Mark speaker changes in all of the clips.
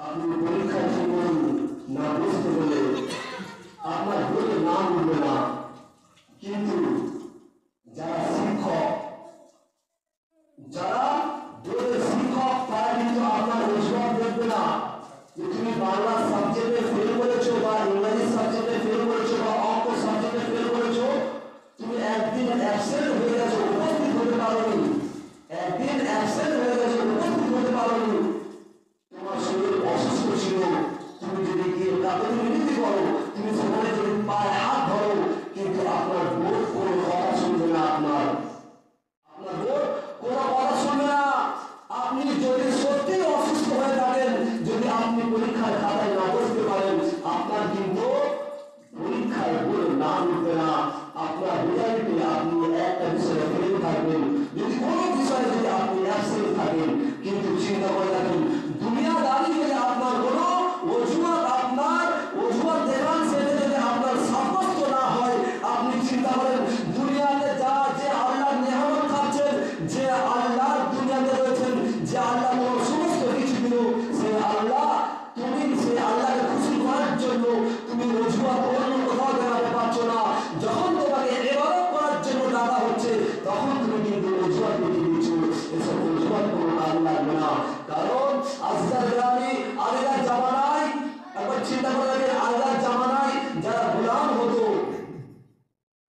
Speaker 1: আপনি পরীক্ষায় জীবন না বুঝতে বলে আপনার বইয়ে নাম উঠবে না, কিন্তু যারা শিক্ষক, যারা বইয়ের শিক্ষক, তারা কিন্তু আপনার অজুহাত দেখবে না যে তুমি বাংলা সাবজেক্টে ফেল করেছো বা ইংরেজি সাবজেক্টে ফেল করেছো বা অঙ্ক সাবজেক্টে ফেল করেছো, তুমি একদিন অ্যাবসেন্ট হয়ে গেছো, উপস্থিত হতে পারোনি, একদিন অ্যাবসেন্ট হয়ে গেছো, উপস্থিত হতে পারোনি, তোমার শরীর অসুস্থ ছিল, তুমি যদি গিয়ে তাকে মিনতি করো, তুমি সেখানে যদি পায়ে হাত ধরো, কিন্তু আপনার বোর্ড কোনো কথা শুনবে না, আপনার বোর্ড কোনো কথা শুনবে না। আপনি যদি সত্যি অসুস্থ হয়ে থাকেন, যদি আপনি পরীক্ষার খাতায় না বসতে পারেন, আপনার কিন্তু পরীক্ষায় বলে নাম উঠবে না, আপনার রেজাল্টে আপনি একটা বিষয়ে ফেল থাকবেন, যদি কোনো বিষয়ে যদি আপনি অ্যাবসেন্ট থাকেন। কিন্তু চিন্তা করে দেখেন, দুনিয়াদারি যদি আপনার কোনো অজুহাত দেখান, সেটা যদি আপনার সাব্যস্ত না হয়, আপনি চিন্তা করেন দুনিয়াতে যা যে আল্লাহর নেয়ামত খাচ্ছেন, যে আল্লাহ দুনিয়াতে রয়েছেন, যে আল্লাহ তোমার সমস্ত কিছু দিল, সেই আল্লাহ, তুমি সেই আল্লাহকে খুশি করার জন্য তুমি অজুহাত অন্য কোথাও দেখাতে পারছো না। যখন তোমাকে ইবাদত করার জন্য ডাকা হচ্ছে, তখন তুমি কিন্তু অজুহাত দেখিয়ে দিচ্ছ। এসব অজুহাত কোনো কাজ লাগবে না, কারণ আজকাল আগেকার জামানায়, একবার চিন্তা করে দেখেন, আগেকার জামানায় যারা গোলাম হতো,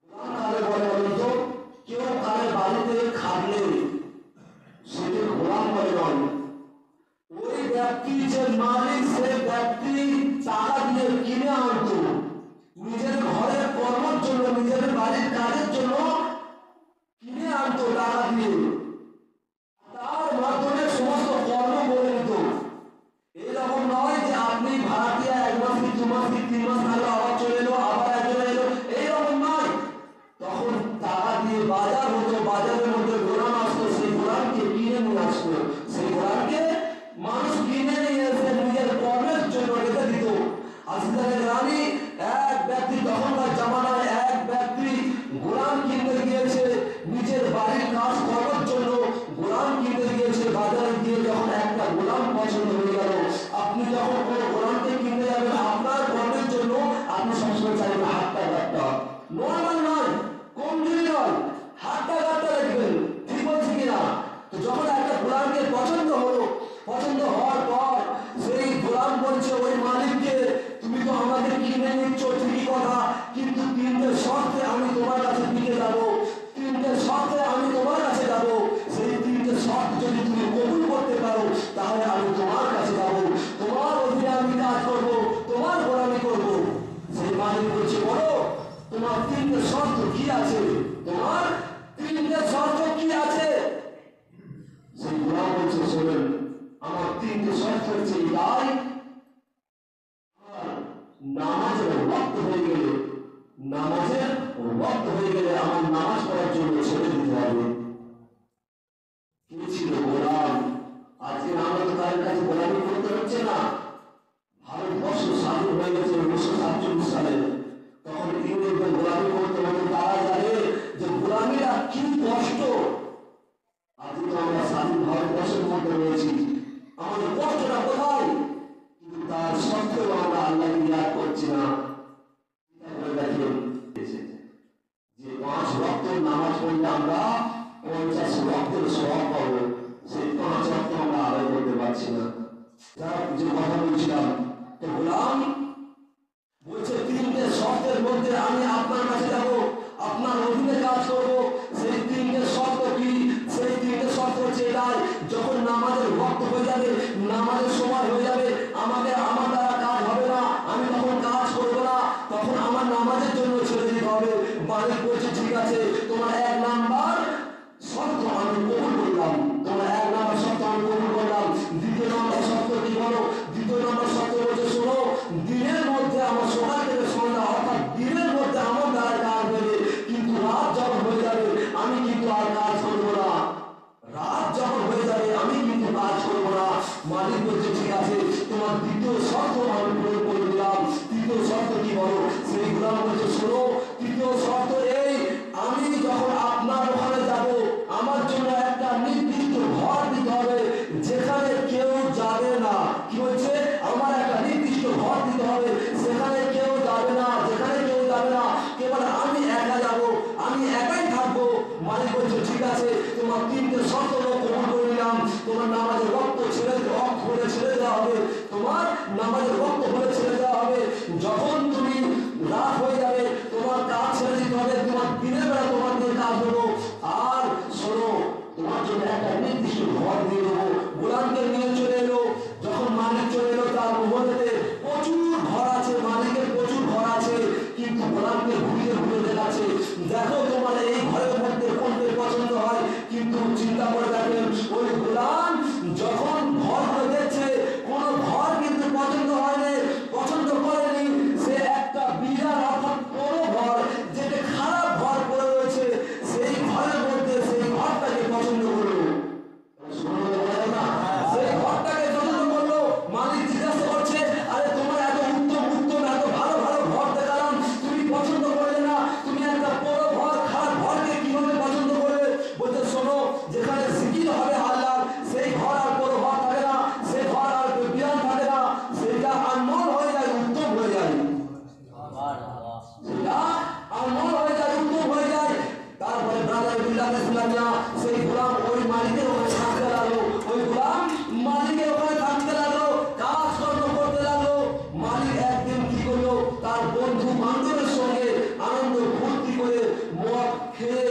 Speaker 1: গোলাম কারে বলে বলেন তো? কেউ কারে বাড়িতে খাটলে সেটা গোলাম বলে নয়, ওই ব্যক্তি যে মালিক, সে ব্যক্তি টাকা দিয়ে কিনে আনতো নিজের ঘরের কর্মের জন্য, নিজের বাড়ির কাজের জন্য কিনে আনতো টাকা দিয়ে, তার মাধ্যমে সমস্ত কর্ম করে নিত। এরকম নয় যে আপনি ভাড়াটিয়া 1 মাস কি 2 মাস কি 3 মাস থাকলো, আবার চলে এলো, আবার একজন এলো, এইরকম নয়। তখন টাকা দিয়ে বাজার হতো, বাজারের মধ্যে গোলাম আসতো, সেই গোলামকে কিনে নিয়ে আসতো, সেই গোলামকে মানুষ কিনে নিয়ে এসে নিজের কর্মের জন্য রেখে দিত। আজকালের রানী এক ব্যক্তি, তখনকার জামানায় এক ব্যক্তি গোলাম কিনতে গিয়েছে, নিজের বাড়ির কাজ করার জন্য গোলাম কিনতে গিয়েছে বাজারে গিয়ে, যখন একটা গোলাম পছন্দ হয়ে গেল, আপনি যখন কোনো গোলামকে কিনতে যাবেন আপনার কর্মের জন্য, আপনি সবসময় চাইবেন হাতটা গাটটা, নর্মাল নয়, কমজোরি নয়, হাতটা গাটটা রাখবেন, ঠিক বলছি কিনা? তো যখন একটা গোলামকে পছন্দ হলো, পছন্দ হওয়ার পর সেই গোলাম বলছে ওই মালিককে, তুমি তো আমাকে কিনে নিচ্ছ ঠিকই কথা, কিন্তু 3টে শর্তে আমি তোমার কাছে দিতে যাবো, 3টে শর্তে আমি তোমার কাছে যাবো, সেই 3টে শর্ত যদি তুমি কবুল করতে পারো, তাহলে আমি তোমার কাছে যাবো, তোমার অধীনে আমি কাজ করবো, তোমার গোলামি করবো। সেই মালিক বলছে, বলো তোমার 3টে শর্ত কি আছে, তোমার 3টে শর্ত কি আছে? সেই গোলাম বলছে, শোনেন, আমার 3টে শর্ত হচ্ছে এটাই, নামাজের ওয়াক্ত হয়ে গেলে, আমার নামাজ পড়ার জন্য ছেড়ে দিতে হবে। কি ছিল গোলাম? আজকে আমরা তো তার কাছে গোলামি করতে হচ্ছে না। ভারতবর্ষ স্বাধীন হয়ে গেছে 1947 সালে, তখন ইংরেজদের গোলামি করতে হতো, তারা জানে যে গোলামিরা কি কষ্ট। আজকে তো আমরা স্বাধীন ভারতবর্ষের মধ্যে রয়েছি, আমাদের কষ্টটা কোথায়? কিন্তু তার সত্ত্বেও আমরা আল্লাহকে ইয়াদ করছি না। দেখেন যে 5 ওয়াক্তের নামাজ পড়লে আমরা 50 ওয়াক্তের সওয়াব পাবো, সেই 5 ওয়াক্ত আমরা আদায় করতে পারছি না। যে কথা বলছিলাম, তো গোলাম বলছে 3টে শর্তের মধ্যে আমি আপনার কাছে যাবো, আপনার অধীনে কাজ করবো। সেই 3টে শর্ত কি? সেই 3টে শর্ত হচ্ছে এটাই, যখন নামাজের ওয়াক্ত হয়ে যাবে, নামাজের সময় হয়ে যাবে, আমার দ্বারা কাজ হবে না, আমি তখন কাজ করবো না, তখন আমার নামাজের জন্য ছেড়ে দিতে হবে। মালিক বলছে, ঠিক আছে, তোমার 1 নাম্বার শর্ত আমি কবুল করলাম, তোমার 1 নাম্বার শর্ত আমি কবুল করলাম। 2য় নাম্বার শর্ত কি বলো? 2য় নাম্বার শর্ত হচ্ছে, শোনো, দিনের মধ্যে আমার সকাল থেকে সন্ধ্যা, অর্থাৎ দিনের মধ্যে আমার দ্বারা কাজ হবে, কিন্তু রাত যখন হয়ে যাবে আমি কিন্তু আর কাজ করবো না, রাত যখন হয়ে যাবে আমি কিন্তু কাজ করবো না। মালিক বলছে, ঠিক আছে, তোমার 2য় শর্ত আমি প্রয়োগ করে দিলাম। 3য় শর্ত কি বলো? সেই গোলাম বলছে, শোনো, 3য় শর্ত এই, আমি যখন আপনার ওখানে যাব, আমার জন্য একটা নির্দিষ্ট ঘর দিতে হবে, যেখানে কেউ যাবে না। কি বলছে? শর্ত কবুল করে নিলাম, তোমার নামাজের রক্ত ছেড়ে দেওয়া হবে, তোমার নামাজের রক্ত হলে ছেড়ে দেওয়া হবে। যখন তুমি রাত হয়ে যাবে তোমার কাজ ছেড়ে দিতে হবে, তোমার দিনের বেলা তোমার দিয়ে কাজ হলো। আর শোনো, তোমার জন্য একটা নির্দিষ্ট ঘর দিয়ে দেবো। গোলামকে নিয়ে চলে এলো, যখন মালিক চলে এলো তার মহলেতে প্রচুর ঘর আছে, মালিকের প্রচুর ঘর আছে, কিন্তু গোলামকে ঘুরিয়ে ঘুরিয়ে দেখাচ্ছে, দেখো তোমার এই ঘরের মধ্যে কোনটা পছন্দ হয়। কিন্তু চিন্তা করে দেখেন, ওই গোলাম যখন ঘরগুলো দেখছে কোনো ঘর কিন্তু পছন্দ হয়নি, পছন্দ করেনি, সে একটা বিরাট অর্থাৎ বড় ঘর, যেটা খারাপ ঘর পড়ে রয়েছে, সেই ঘরের মধ্যে সেই ঘরটাকে পছন্দ করলো। সেই ঘরটাকে পছন্দ করলো। মালিক জিজ্ঞাসা করছে, আরে তোমার এত উত্তম উত্তম এত ভালো ভালো ঘর দেখালাম, তুমি পছন্দ করলে না, তুমি একটা বড় ঘর খারাপ ঘরকে কিভাবে পছন্দ করলে? বলতে শোনো, যেখানে জিকির হবে আল্লাহ, সেই ঘর আর বড় ঘর থাকে না, সেই ঘর আর বিরান থাকে না, সেটা আনমোল হয়ে যায়, উত্তম হয়ে যায়, সেটা আনমোল হয়ে যায়, উত্তম হয়ে যায়। তারপরে ব্রাদার বিল্লাহ ইসলামিয়া সেই গোলাম ওই মালিকের ওখানে থাকতে লাগলো, ওই গোলাম মালিকের ওখানে থাকতে লাগলো, কাজকর্ম করতে লাগলো। মালিক একদিন কি করলো, তার বন্ধু বান্ধবের সঙ্গে আনন্দ ফুর্তি করে মদ খেয়ে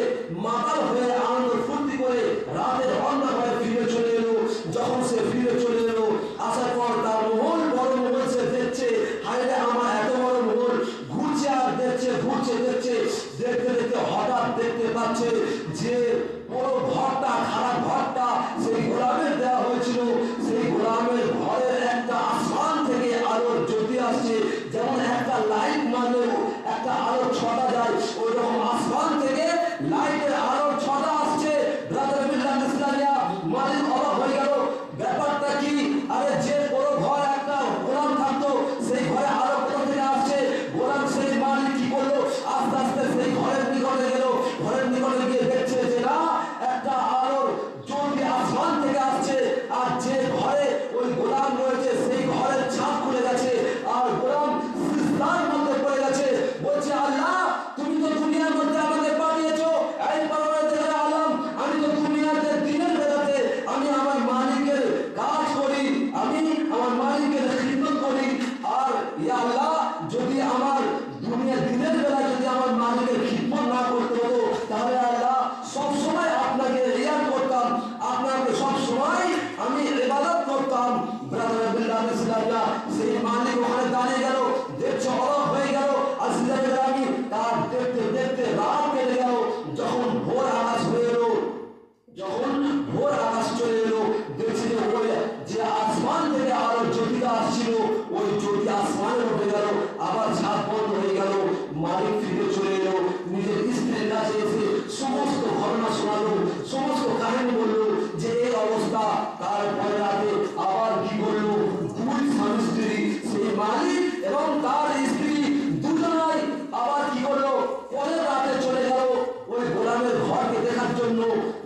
Speaker 1: মাতাল হয়ে আনন্দ ফুর্তি করে রাতের অন্ধকারে ফিরে চলে এলো। যখন সে ফিরে চলে এলো, আসার পর তার মহল বড় মহল সে দেখছে, হাইরে আমার এত বড় মহল, ঘুরছে আর দেখছে, ঘুরছে দেখছে, দেখতে দেখতে হঠাৎ দেখতে পাচ্ছে যে বড় ঘরটা খারাপ ঘরটা সেই গোলামের দেওয়া হয়েছিল, সেই গোলামের ঘরের একটা আসমান থেকে আলোর জ্যোতি আসছে, যেমন একটা লাইট মারলে একটা আলো ছটা যায়, ওই রকম আসমান থেকে লাইটের আলোর ছটা আসছে। ব্রাদার বিল্লাহ ইসলামিয়া মালিক অবাক হয়ে গেল, ব্যাপারটা কি? আরে যে বড় ঘর একটা গোলাম থাকতো, সেই ঘরে আলো কোথা থেকে আসছে? গোলাম সেই মালিক কি করলো, আস্তে আস্তে সেই ঘরের নিকটে গেল, ঘরের নিকটে গিয়ে দেখছে যে না, একটা আলোর জ্যোতি আসমান থেকে আসছে, আর যে ঘরে ওই গোলাম রয়েছে সেই ঘরের ছাদ খুলে গেছে, আর গোলাম সিজদার মধ্যে পড়ে গেছে, বলছে আল্লাহ তুমি তো দুনিয়ার মধ্যে আমাকে পাঠিয়েছো, এই পরওয়ারদিগার আলম, আমি তো দুনিয়াতে দিনের বেলাতে আমি আমার মালিকের কাজ করি, আমি আমার মালিকের খিদমত করি, আর ইয়া আল্লাহ যদি আমার দিনের বেলা যদি আমার মালিকের খিদমত না করতে হতো, তাহলে আল্লাহ সব সময় আপনাকে রিয়াদ করতাম, আপনাকে সব সময় আমি ইবাদত করতাম। ব্রাদার বিল্লাহ ইসলামিয়া সেই মালিক ওখানে দাঁড়িয়ে গেল, দেখছে অবাক হয়ে গেল, আজিজানের আমি তার দেখতে দেখতে রাত কেটে গেল। যখন ভোর আকাশ হয়ে এলো, যখন ভোর আকাশ চলে এলো, দেখছি যে ওই যে আসমান থেকে আলো জ্যোতিটা আসছিল, ওই জ্যোতি আসমানে উঠে গেল, আবার ছাদ বন্ধ হয়ে গেল। মালিক ফিরে চলে এলো, নিজের স্ত্রীর কাছে এসে সমস্ত ঘটনা শোনালো, সমস্ত কাহিনী বললো যে এই অবস্থা। তারপরে রাতে আবার কি করলো, দুই স্বামী স্ত্রী, সেই মালিক এবং তার স্ত্রী দুজনাই আবার কি করলো, পরের রাতে চলে গেল ওই গোলামের ঘরকে দেখার জন্য,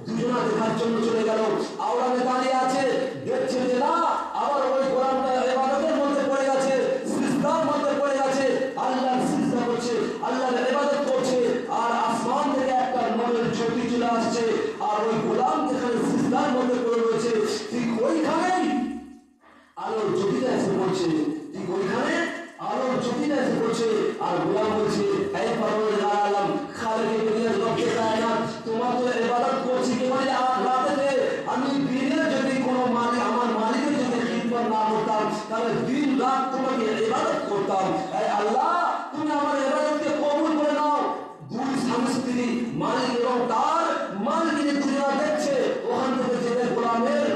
Speaker 1: দুজনা দেখার জন্য চলে গেল। আওরামে দাঁড়িয়ে আছে, দেখছে যে না, আবার ওই গোলামটা ইবাদতের মধ্যে পড়ে গেছে, সিজদার মধ্যে পড়ে গেছে, আল্লাহর সিজদা করছে, আল্লাহর ইবাদত করছে, আর আসমান থেকে একটা নূরের জ্যোতি চলে আসছে, আর ওই গোলাম যেখানে সিজদার মধ্যে পড়ে রয়েছে ঠিক ওইখানেই আলোর জ্যোতিটা এসে পড়ছে, ঠিক ওইখানে আলোর জ্যোতিটা এসে পড়ছে। আর গোলাম বলছে, এই পরওয়ারদিগার আলম, খালিক দুনিয়ার রব্বে কায়নাত, তোমার তো ইবাদত করছি কেবল রাতে, আমি দিনে যদি কোনো আমার মালিকের যদি খিদমত না করতাম, তাহলে দিন রাত তোমাকে ইবাদত করতাম। এই আল্লাহ তুমি আমার ইবাদতকে কবুল করে নাও। দুই স্বামী স্ত্রী, মালিক এবং তার মালিক দুনিয়া দেখছে, ওখান থেকে যে গোলামের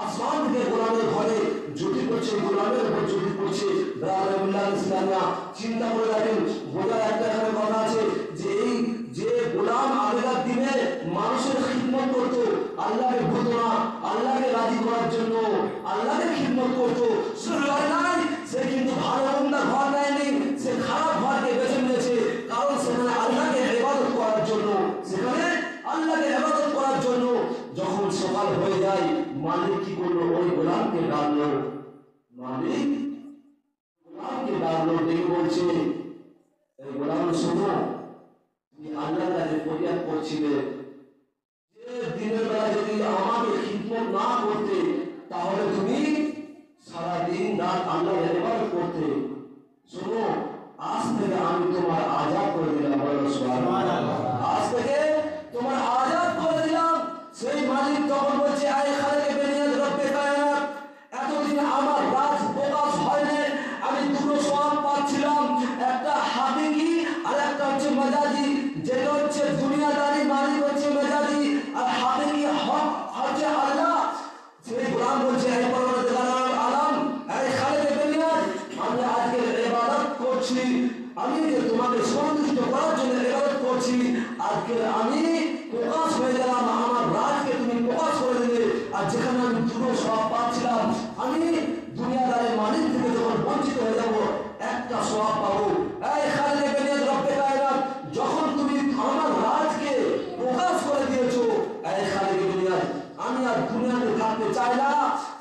Speaker 1: আসমান থেকে গোলামের ঘরে জ্যোতি পড়ছে, গোলামের উপর জ্যোতি পড়ছে। ব্রাদার বিল্লাহ ইসলামিয়া চিন্তা করে দেখেন, বোঝার একটা এখানে কথা আছে যে এই যে গোলাম আগেকার দিনে মানুষের খিদমত করতো, আল্লাহকে ভুলতো না, আল্লাহকে রাজি করার জন্য আল্লাহকে খিদমত করতো, শুধু নাই সে কিন্তু ভালো মন্দা ঘর নেয়নি, সে খারাপ ঘরকে বেছে নিয়েছে, কারণ সেখানে আল্লাহকে ইবাদত করার জন্য, সেখানে আল্লাহকে ইবাদত করার জন্য। যখন সকাল হয়ে যায়, মালিক কি করলো, ওই গোলামকে ডাকলো, মালিক গোলামকে ডাকলো, ডেকে বলছে, এই গোলাম শোনো, তুমি আল্লাহর কাছে ফরিয়াদ করছিলে যে দিনের বেলা যদি সওয়াব পাবো। এই খালিদ ইবনে রব্বে কায়নাত, যখন তুমি আমার রাজকে প্রকাশ করে দিয়েছো, এই খালিদ ইবনে, আমি আর দুনিয়াতে থাকতে চাই না,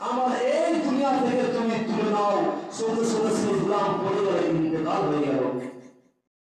Speaker 1: আমার এই দুনিয়া থেকে তুমি তুলে নাও। সঙ্গে সঙ্গে সেই গোলাম পড়ে গেল, ইন্তেকাল হয়ে গেল।